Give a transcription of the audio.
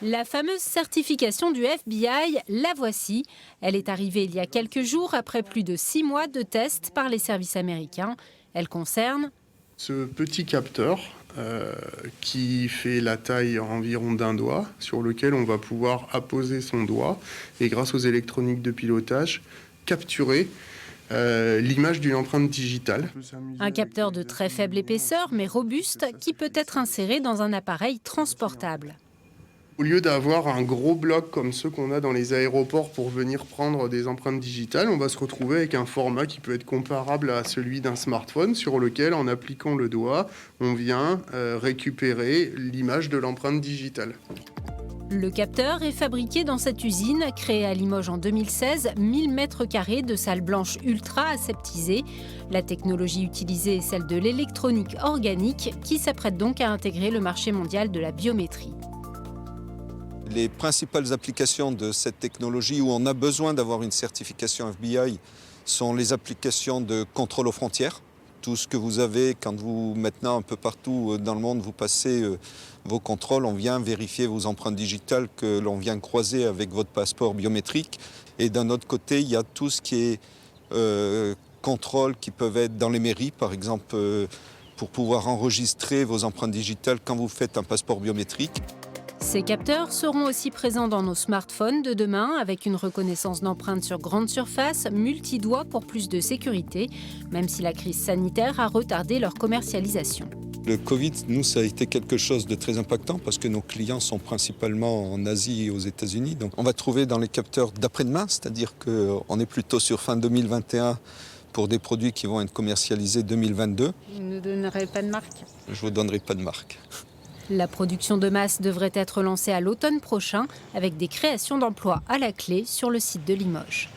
La fameuse certification du FBI, la voici. Elle est arrivée il y a quelques jours après plus de 6 mois de tests par les services américains. Elle concerne ce petit capteur qui fait la taille environ d'un doigt, sur lequel on va pouvoir apposer son doigt et grâce aux électroniques de pilotage, capturer l'image d'une empreinte digitale. un capteur de très faible épaisseur mais robuste qui peut être inséré dans un appareil transportable. Au lieu d'avoir un gros bloc comme ceux qu'on a dans les aéroports pour venir prendre des empreintes digitales, on va se retrouver avec un format qui peut être comparable à celui d'un smartphone sur lequel, en appliquant le doigt, on vient récupérer l'image de l'empreinte digitale. Le capteur est fabriqué dans cette usine, créée à Limoges en 2016, 1000 m² de salles blanches ultra aseptisées. La technologie utilisée est celle de l'électronique organique qui s'apprête donc à intégrer le marché mondial de la biométrie. Les principales applications de cette technologie où on a besoin d'avoir une certification FBI sont les applications de contrôle aux frontières. Tout ce que vous avez quand vous, maintenant, un peu partout dans le monde, vous passez vos contrôles, on vient vérifier vos empreintes digitales que l'on vient croiser avec votre passeport biométrique. Et d'un autre côté, il y a tout ce qui est contrôles qui peuvent être dans les mairies, par exemple, pour pouvoir enregistrer vos empreintes digitales quand vous faites un passeport biométrique. Ces capteurs seront aussi présents dans nos smartphones de demain avec une reconnaissance d'empreintes sur grande surface, multi-doigts pour plus de sécurité, même si la crise sanitaire a retardé leur commercialisation. Le Covid, nous, ça a été quelque chose de très impactant parce que nos clients sont principalement en Asie et aux États-Unis. Donc on va trouver dans les capteurs d'après-demain, c'est-à-dire qu'on est plutôt sur fin 2021 pour des produits qui vont être commercialisés 2022. Vous ne donnerez pas de marque ? Je ne vous donnerai pas de marque. La production de masse devrait être lancée à l'automne prochain avec des créations d'emplois à la clé sur le site de Limoges.